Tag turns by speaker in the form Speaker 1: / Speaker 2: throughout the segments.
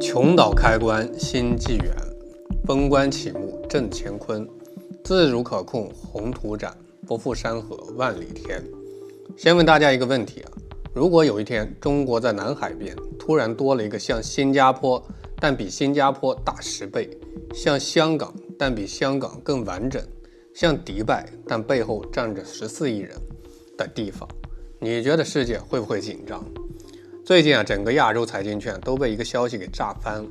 Speaker 1: 琼岛开关新纪元，封关启幕震乾坤，自如可控宏图展，不负山河万里天。先问大家一个问题如果有一天中国在南海边突然多了一个像新加坡但比新加坡大10倍，像香港但比香港更完整，像迪拜但背后站着14亿人的地方，你觉得世界会不会紧张？最近整个亚洲财经圈都被一个消息给炸翻了，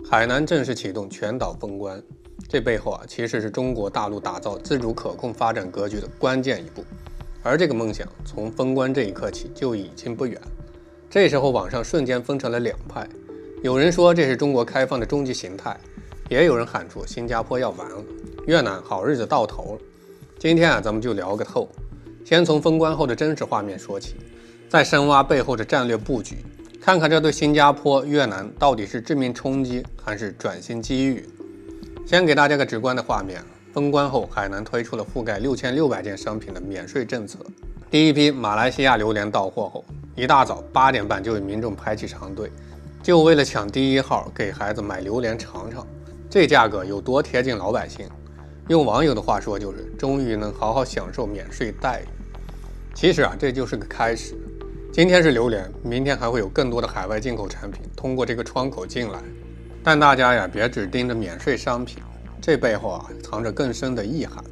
Speaker 1: 海南正式启动全岛封关，这背后其实是中国大陆打造自主可控发展格局的关键一步，而这个梦想从封关这一刻起就已经不远。这时候网上瞬间分成了两派，有人说这是中国开放的终极形态，也有人喊出新加坡要完了，越南好日子到头了。今天咱们就聊个透，先从封关后的真实画面说起，再深挖背后的战略布局，看看这对新加坡、越南到底是致命冲击还是转型机遇。先给大家个直观的画面，封关后海南推出了覆盖6600件商品的免税政策。第一批马来西亚榴莲到货后，一大早8点半就有民众排起长队，就为了抢第一号给孩子买榴莲尝尝，这价格有多贴近老百姓。用网友的话说就是终于能好好享受免税待遇。其实这就是个开始，今天是榴莲，明天还会有更多的海外进口产品通过这个窗口进来。但大家别只盯着免税商品，这背后藏着更深的意涵。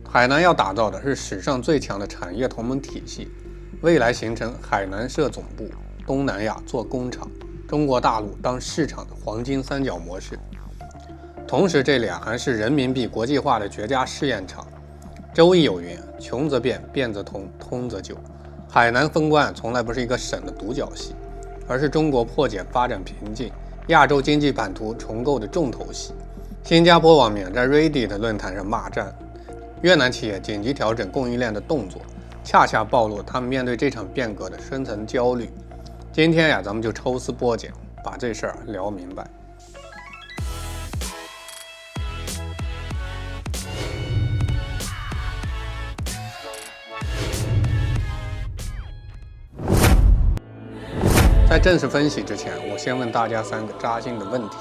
Speaker 1: 海南要打造的是史上最强的产业同盟体系，未来形成海南设总部，东南亚做工厂，中国大陆当市场的黄金三角模式。同时这里还是人民币国际化的绝佳试验场。周易有云，穷则变，变则通，通则久。海南封关从来不是一个省的独角戏，而是中国破解发展瓶颈、亚洲经济版图重构的重头戏。新加坡网民在 Reddit 论坛上骂战，越南企业紧急调整供应链的动作，恰恰暴露他们面对这场变革的深层焦虑。今天咱们就抽丝剥茧，把这事儿聊明白。在正式分析之前，我先问大家3个扎心的问题：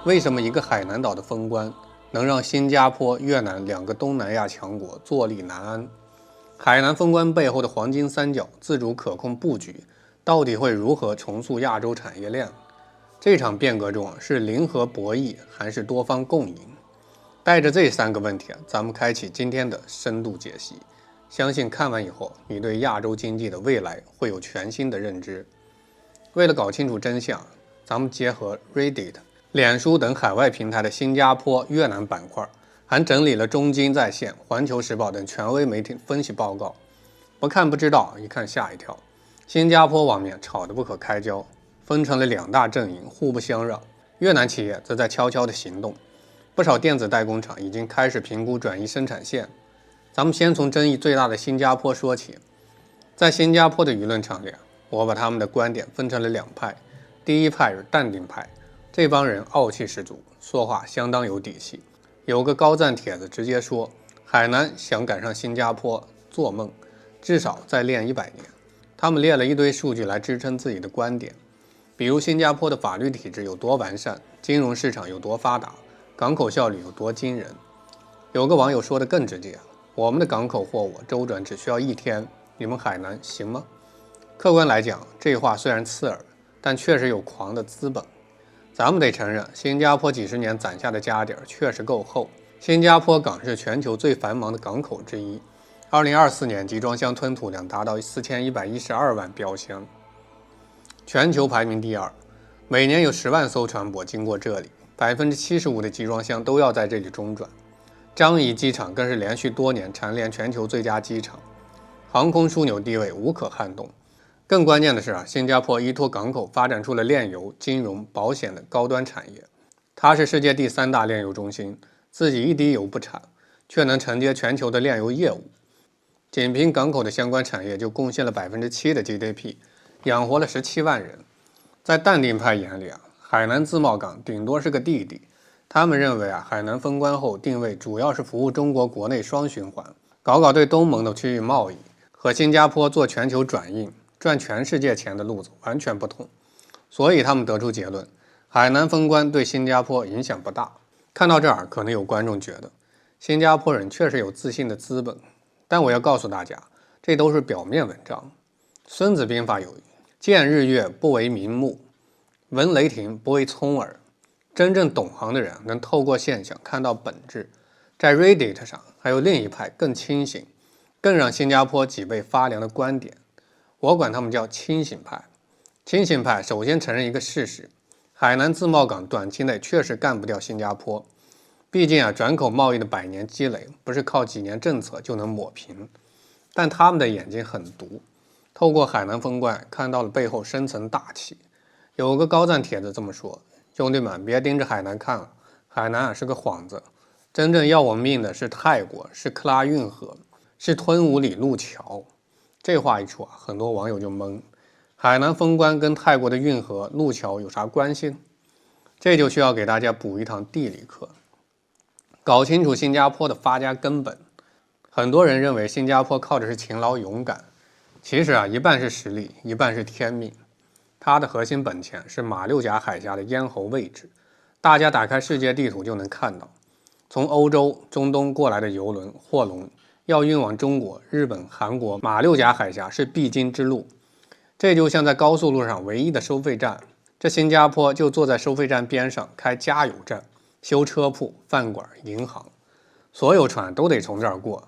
Speaker 1: 为什么一个海南岛的封关能让新加坡、越南2个东南亚强国坐立难安？海南封关背后的黄金三角自主可控布局到底会如何重塑亚洲产业链？这场变革中是零和博弈还是多方共赢？带着这3个问题咱们开启今天的深度解析，相信看完以后你对亚洲经济的未来会有全新的认知。为了搞清楚真相，咱们结合 Reddit、脸书等海外平台的新加坡、越南板块，还整理了中金在线、环球时报等权威媒体分析报告。不看不知道，一看吓一跳。新加坡网面吵得不可开交，分成了2大阵营，互不相让。越南企业则在悄悄的行动，不少电子代工厂已经开始评估转移生产线。咱们先从争议最大的新加坡说起。在新加坡的舆论场里我把他们的观点分成了2派。第一派是淡定派，这帮人傲气十足，说话相当有底气。有个高赞帖子直接说，海南想赶上新加坡做梦，至少再练100年。他们列了一堆数据来支撑自己的观点，比如新加坡的法律体制有多完善，金融市场有多发达，港口效率有多惊人。有个网友说的更直接，我们的港口货物周转只需要1天，你们海南行吗？客观来讲，这话虽然刺耳，但确实有狂的资本。咱们得承认，新加坡几十年攒下的家底确实够厚。新加坡港是全球最繁忙的港口之一，2024年集装箱吞吐量达到4112万标箱，全球排名第2。每年有10万艘船舶经过这里，75%的集装箱都要在这里中转。樟宜机场更是连续多年蝉联全球最佳机场，航空枢纽地位无可撼动。更关键的是新加坡依托港口发展出了炼油、金融、保险的高端产业。它是世界第3大炼油中心，自己一滴油不产，却能承接全球的炼油业务。仅凭港口的相关产业就贡献了7%的 GDP， 养活了17万人。在淡定派眼里海南自贸港顶多是个弟弟。他们认为海南封关后定位主要是服务中国国内双循环，搞对东盟的区域贸易，和新加坡做全球转运赚全世界钱的路子完全不同。所以他们得出结论，海南封关对新加坡影响不大。看到这儿，可能有观众觉得新加坡人确实有自信的资本，但我要告诉大家，这都是表面文章。孙子兵法有云：见日月不为明目，闻雷霆不为聪耳。真正懂行的人能透过现象看到本质。在 Reddit 上还有另一派更清醒、更让新加坡脊背发凉的观点，我管他们叫清醒派。清醒派首先承认一个事实：海南自贸港短期内确实干不掉新加坡。毕竟转口贸易的100年积累不是靠几年政策就能抹平。但他们的眼睛很毒，透过海南封关看到了背后深层大气。有个高赞帖子这么说：兄弟们，别盯着海南看了，海南是个幌子，真正要我们命的是泰国，是克拉运河，是吞武里路桥。这话一出很多网友就懵，海南封关跟泰国的运河路桥有啥关系呢？这就需要给大家补一堂地理课，搞清楚新加坡的发家根本。很多人认为新加坡靠的是勤劳勇敢，其实一半是实力，一半是天命。它的核心本钱是马六甲海峡的咽喉位置，大家打开世界地图就能看到，从欧洲、中东过来的邮轮、货轮要运往中国、日本、韩国，马六甲海峡是必经之路。这就像在高速路上唯一的收费站，这新加坡就坐在收费站边上开加油站、修车铺、饭馆、银行，所有船都得从这儿过，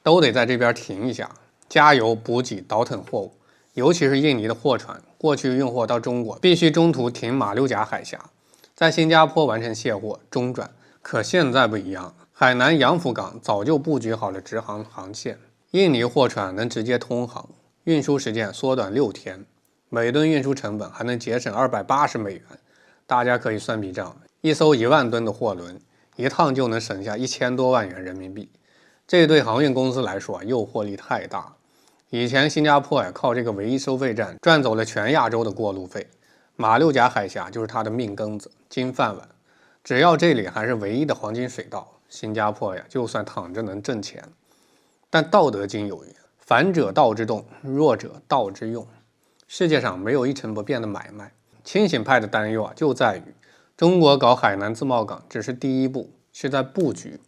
Speaker 1: 都得在这边停一下，加油、补给、倒腾货物。尤其是印尼的货船过去运货到中国，必须中途停马六甲海峡，在新加坡完成卸货中转。可现在不一样，海南洋浦港早就布局好了直航航线，印尼货船能直接通航，运输时间缩短6天，每吨运输成本还能节省280美元。大家可以算笔账，一艘1万吨的货轮，一趟就能省下1000多万元人民币。这对航运公司来说诱惑力太大。以前新加坡靠这个唯一收费站赚走了全亚洲的过路费，马六甲海峡就是它的命根子、金饭碗。只要这里还是唯一的黄金水道，新加坡就算躺着能挣钱。但《道德经》有云：反者道之动，弱者道之用。世界上没有一成不变的买卖。清醒派的担忧就在于，中国搞海南自贸港只是第一步，是在布局。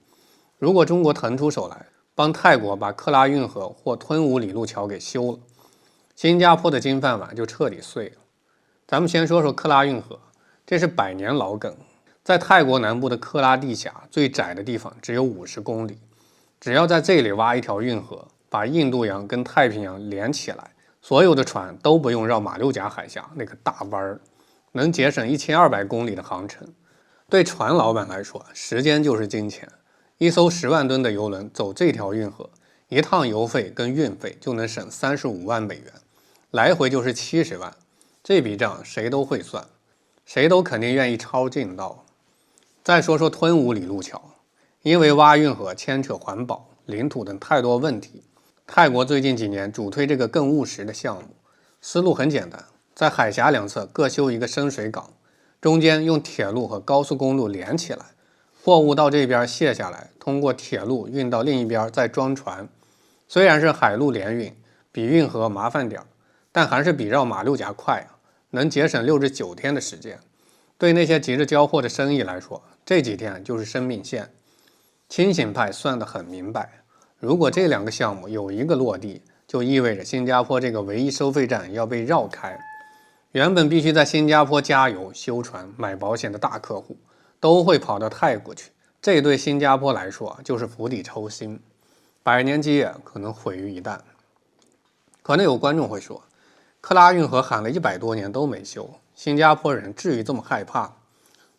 Speaker 1: 如果中国腾出手来，帮泰国把克拉运河或吞武里路桥给修了，新加坡的金饭碗就彻底碎了。咱们先说说克拉运河，这是100年老梗。在泰国南部的克拉地峡最窄的地方只有50公里，只要在这里挖一条运河，把印度洋跟太平洋连起来，所有的船都不用绕马六甲海峡那个大弯儿，能节省1200公里的航程。对船老板来说，时间就是金钱。一艘10万吨的邮轮走这条运河，一趟油费跟运费就能省35万美元，来回就是70万。这笔账谁都会算，谁都肯定愿意抄近道。再说说吞武里路桥，因为挖运河牵扯环保、领土等太多问题，泰国最近几年主推这个更务实的项目。思路很简单，在海峡两侧各修一个深水港，中间用铁路和高速公路连起来，货物到这边卸下来，通过铁路运到另一边再装船。虽然是海陆联运，比运河麻烦点，但还是比绕马六甲快能节省6至9天的时间。对那些急着交货的生意来说，这几天就是生命线。清醒派算得很明白，如果这2个项目有一个落地，就意味着新加坡这个唯一收费站要被绕开。原本必须在新加坡加油、修船、买保险的大客户，都会跑到泰国去，这对新加坡来说就是釜底抽薪，100年基业可能毁于一旦。可能有观众会说，克拉运河喊了100多年都没修，新加坡人至于这么害怕？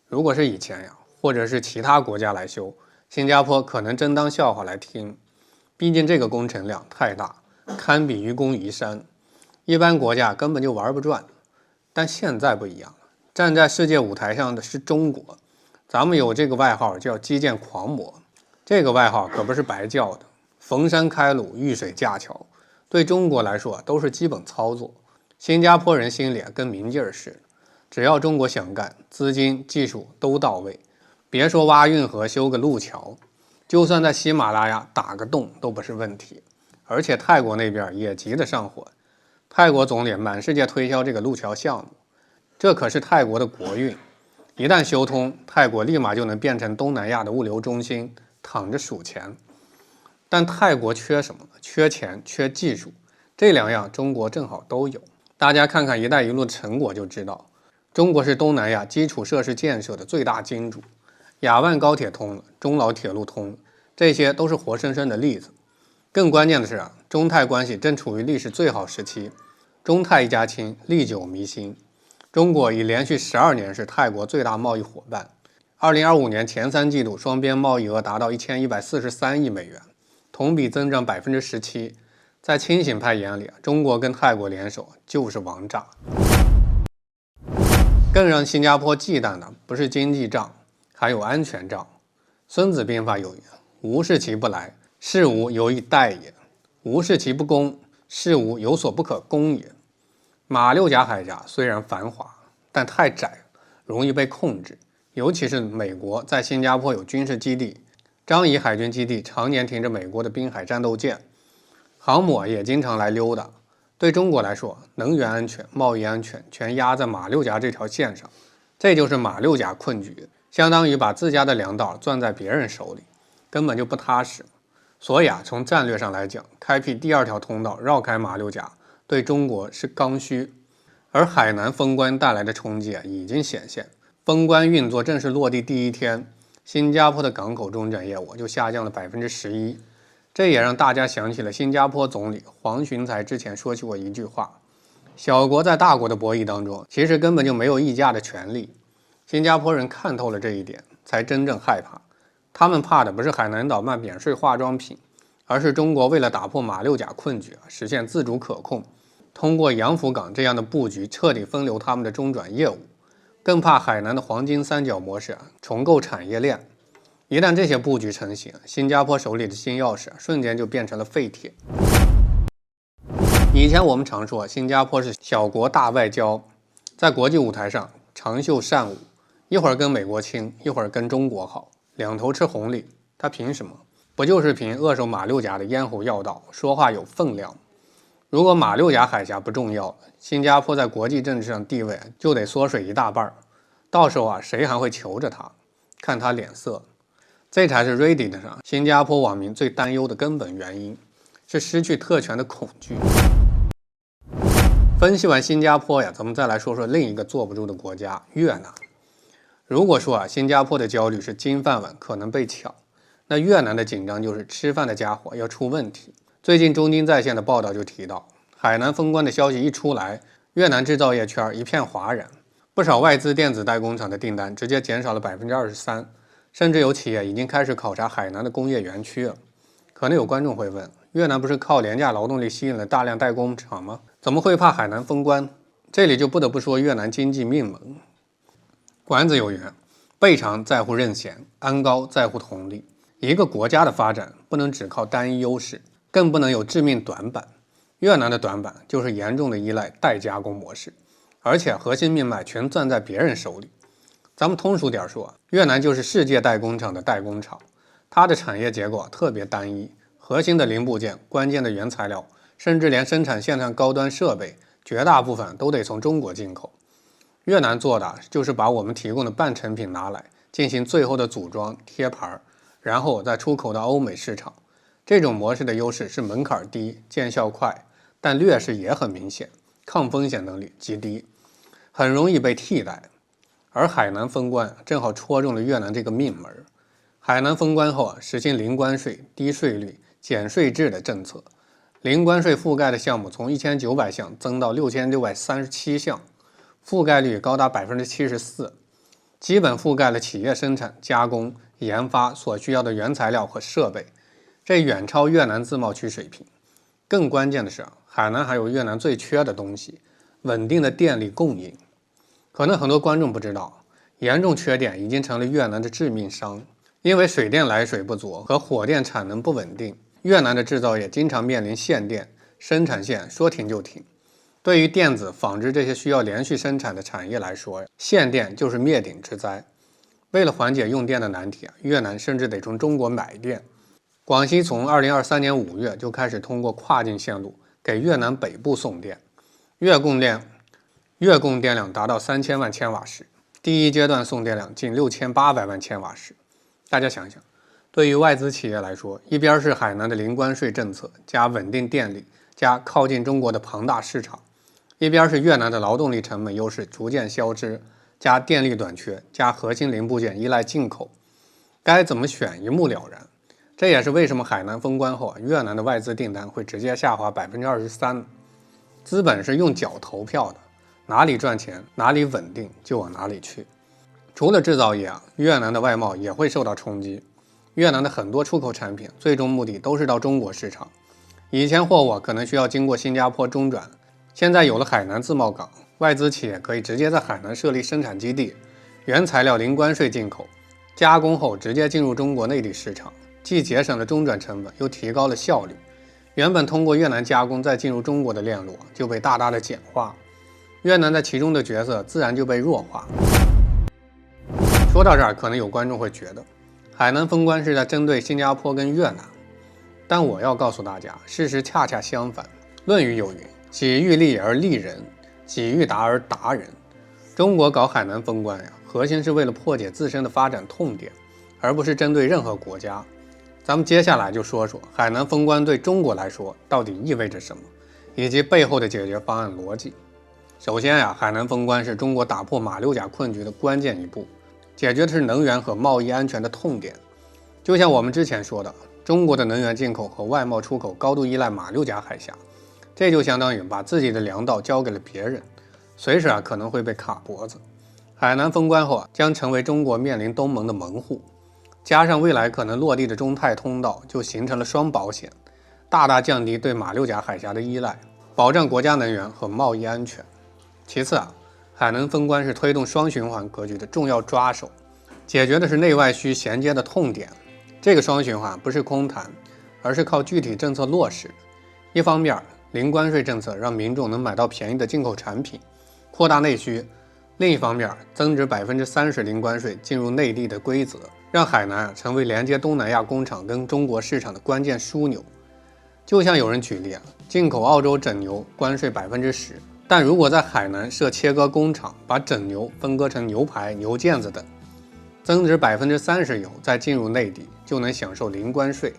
Speaker 1: 如果是以前或者是其他国家来修，新加坡可能真当笑话来听，毕竟这个工程量太大，堪比愚公移山，一般国家根本就玩不转。但现在不一样了，站在世界舞台上的是中国，咱们有这个外号叫基建狂魔，这个外号可不是白叫的。逢山开路，遇水架桥，对中国来说都是基本操作。新加坡人心里跟明镜似的，只要中国想干，资金技术都到位，别说挖运河修个路桥，就算在喜马拉雅打个洞都不是问题。而且泰国那边也急得上火，泰国总理满世界推销这个路桥项目，这可是泰国的国运。一旦修通，泰国立马就能变成东南亚的物流中心，躺着数钱。但泰国缺什么？缺钱，缺技术，这两样中国正好都有。大家看看“一带一路”的成果就知道，中国是东南亚基础设施建设的最大金主。雅万高铁通了，中老铁路通了，这些都是活生生的例子。更关键的是中泰关系正处于历史最好时期，中泰一家亲，历久弥新。中国已连续12年是泰国最大贸易伙伴。2025年前3季度双边贸易额达到1143亿美元，同比增长17%。在清醒派眼里，中国跟泰国联手就是王炸。更让新加坡忌惮的不是经济账，还有安全账。孙子兵法有言：无事其不来，事无有以待也；无事其不攻，事无有所不可攻也。马六甲海峡虽然繁华，但太窄，容易被控制。尤其是美国在新加坡有军事基地，樟宜海军基地常年停着美国的滨海战斗舰，航母也经常来溜达。对中国来说，能源安全、贸易安全全压在马六甲这条线上，这就是马六甲困局，相当于把自家的粮道攥在别人手里，根本就不踏实。所以从战略上来讲，开辟第2条通道绕开马六甲，对中国是刚需。而海南封关带来的冲击已经显现。封关运作正式落地第1天，新加坡的港口中转业务就下降了11%。这也让大家想起了新加坡总理黄循财之前说起过一句话：小国在大国的博弈当中，其实根本就没有议价的权利。新加坡人看透了这一点，才真正害怕。他们怕的不是海南岛卖免税化妆品，而是中国为了打破马六甲困局，实现自主可控，通过洋福港这样的布局彻底分流他们的中转业务。更怕海南的黄金三角模式重构产业链。一旦这些布局成型，新加坡手里的金钥匙瞬间就变成了废铁。以前我们常说新加坡是小国大外交，在国际舞台上长袖善舞，一会儿跟美国亲，一会儿跟中国好，两头吃红利。他凭什么？不就是凭扼守马六甲的咽喉要道，说话有分量。如果马六甲海峡不重要，新加坡在国际政治上地位就得缩水一大半，到时候谁还会求着他？看他脸色。这才是 Reddit 上新加坡网民最担忧的根本原因，是失去特权的恐惧。分析完新加坡咱们再来说说另一个坐不住的国家越南。如果说新加坡的焦虑是金饭碗可能被抢，那越南的紧张就是吃饭的家伙要出问题。最近中经在线的报道就提到，海南封关的消息一出来，越南制造业圈一片哗然，不少外资电子代工厂的订单直接减少了23%，甚至有企业已经开始考察海南的工业园区了。可能有观众会问，越南不是靠廉价劳动力吸引了大量代工厂吗？怎么会怕海南封关？这里就不得不说越南经济命门。管子有言，备尝在乎任贤，安高在乎同力。一个国家的发展不能只靠单一优势，更不能有致命短板。越南的短板就是严重的依赖代加工模式，而且核心命脉全攥在别人手里。咱们通俗点说，越南就是世界代工厂的代工厂，它的产业结构特别单一，核心的零部件、关键的原材料，甚至连生产线上高端设备，绝大部分都得从中国进口。越南做的就是把我们提供的半成品拿来进行最后的组装贴牌，然后再出口到欧美市场。这种模式的优势是门槛低，见效快，但劣势也很明显，抗风险能力极低，很容易被替代。而海南封关正好戳中了越南这个命门。海南封关后实行零关税、低税率、减税制的政策，零关税覆盖的项目从1900项增到6637项，覆盖率高达74%，基本覆盖了企业生产、加工、研发所需要的原材料和设备，这远超越南自贸区水平。更关键的是，海南还有越南最缺的东西——稳定的电力供应。可能很多观众不知道，严重缺电已经成了越南的致命伤。因为水电来水不足和火电产能不稳定，越南的制造业经常面临限电，生产线说停就停。对于电子、纺织这些需要连续生产的产业来说，限电就是灭顶之灾。为了缓解用电的难题，越南甚至得从中国买电。广西从2023年5月就开始通过跨境线路给越南北部送电，月供电量达到3000万千瓦时，第一阶段送电量仅6800万千瓦时。大家想想，对于外资企业来说，一边是海南的零关税政策加稳定电力加靠近中国的庞大市场，一边是越南的劳动力成本优势逐渐消失，加电力短缺加核心零部件依赖进口，该怎么选一目了然。这也是为什么海南封关后越南的外资订单会直接下滑23%。资本是用脚投票的，哪里赚钱哪里稳定就往哪里去。除了制造业越南的外贸也会受到冲击。越南的很多出口产品最终目的都是到中国市场，以前货物可能需要经过新加坡中转，现在有了海南自贸港，外资企业可以直接在海南设立生产基地，原材料零关税进口，加工后直接进入中国内地市场，既节省了中转成本，又提高了效率。原本通过越南加工再进入中国的链路就被大大的简化，越南在其中的角色自然就被弱化。说到这儿，可能有观众会觉得海南封关是在针对新加坡跟越南，但我要告诉大家，事实恰恰相反。论语有云：己欲立而立人，己欲达而达人。中国搞海南封关核心是为了破解自身的发展痛点，而不是针对任何国家。咱们接下来就说说海南封关对中国来说到底意味着什么，以及背后的解决方案逻辑。首先海南封关是中国打破马六甲困局的关键一步，解决的是能源和贸易安全的痛点。就像我们之前说的，中国的能源进口和外贸出口高度依赖马六甲海峡，这就相当于把自己的粮道交给了别人，随时可能会被卡脖子。海南封关后将成为中国面临东盟的门户，加上未来可能落地的中泰通道，就形成了双保险，大大降低对马六甲海峡的依赖，保障国家能源和贸易安全。其次海南封关是推动双循环格局的重要抓手，解决的是内外需衔接的痛点。这个双循环不是空谈，而是靠具体政策落实。一方面，零关税政策让民众能买到便宜的进口产品，扩大内需；另一方面，增值30%零关税进入内地的规则，让海南成为连接东南亚工厂跟中国市场的关键枢纽。就像有人举例进口澳洲整牛关税10%，但如果在海南设切割工厂，把整牛分割成牛排、牛腱子等，增值30%油再进入内地，就能享受零关税。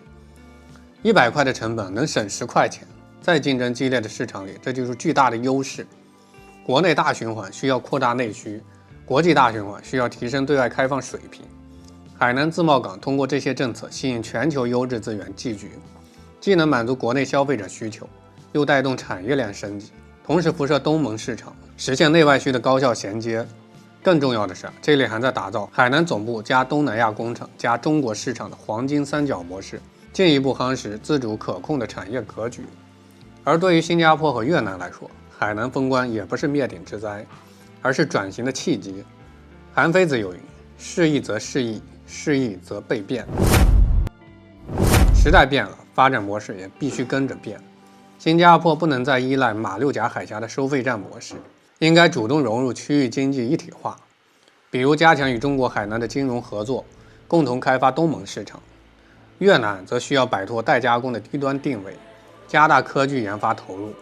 Speaker 1: 100块的成本能省10块钱，在竞争激烈的市场里，这就是巨大的优势。国内大循环需要扩大内需，国际大循环需要提升对外开放水平。海南自贸港通过这些政策吸引全球优质资源聚集，既能满足国内消费者需求，又带动产业链升级，同时辐射东盟市场，实现内外需的高效衔接。更重要的是，这里还在打造海南总部加东南亚工厂加中国市场的黄金三角模式，进一步夯实自主可控的产业格局。而对于新加坡和越南来说，海南封关也不是灭顶之灾，而是转型的契机。韩非子有云：适易则适易，适易则倍变。时代变了，发展模式也必须跟着变。新加坡不能再依赖马六甲海峡的收费站模式，应该主动融入区域经济一体化，比如加强与中国海南的金融合作，共同开发东盟市场。越南则需要摆脱代加工的低端定位，加大科技研发投入，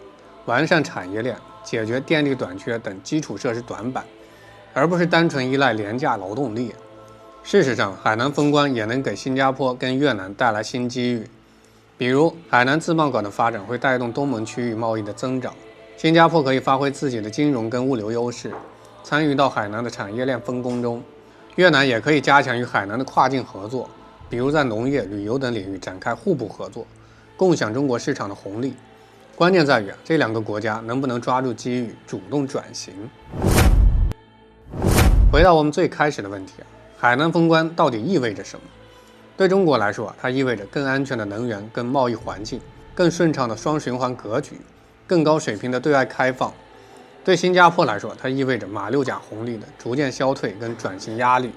Speaker 1: 完善产业链，解决电力短缺等基础设施短板，而不是单纯依赖廉价劳动力。事实上，海南封关也能给新加坡跟越南带来新机遇，比如海南自贸港的发展会带动东盟区域贸易的增长，新加坡可以发挥自己的金融跟物流优势，参与到海南的产业链分工中。越南也可以加强与海南的跨境合作，比如在农业、旅游等领域展开互补合作，共享中国市场的红利。关键在于这两个国家能不能抓住机遇，主动转型。回到我们最开始的问题，海南封关到底意味着什么？对中国来说，它意味着更安全的能源跟贸易环境，更顺畅的双循环格局，更高水平的对外开放。对新加坡来说，它意味着马六甲红利的逐渐消退跟转型压力。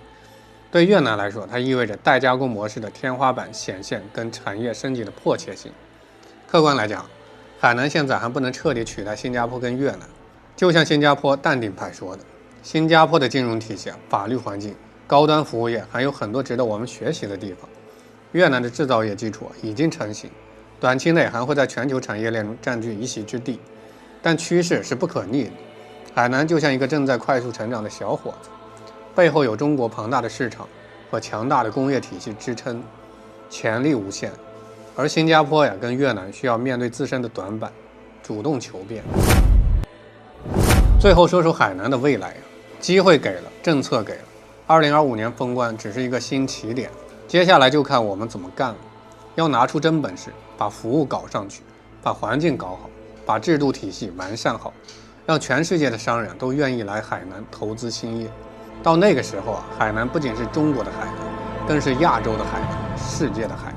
Speaker 1: 对越南来说，它意味着代加工模式的天花板显现跟产业升级的迫切性。客观来讲，海南现在还不能彻底取代新加坡跟越南。就像新加坡淡定派说的，新加坡的金融体系、法律环境、高端服务业还有很多值得我们学习的地方。越南的制造业基础已经成型，短期内还会在全球产业链中占据一席之地，但趋势是不可逆的。海南就像一个正在快速成长的小伙子，背后有中国庞大的市场和强大的工业体系支撑，潜力无限。而新加坡跟越南需要面对自身的短板，主动求变。最后说说海南的未来，机会给了，政策给了，2025年封关只是一个新起点，接下来就看我们怎么干了。要拿出真本事，把服务搞上去，把环境搞好，把制度体系完善好，让全世界的商人都愿意来海南投资兴业。到那个时候海南不仅是中国的海南，更是亚洲的海南，世界的海南。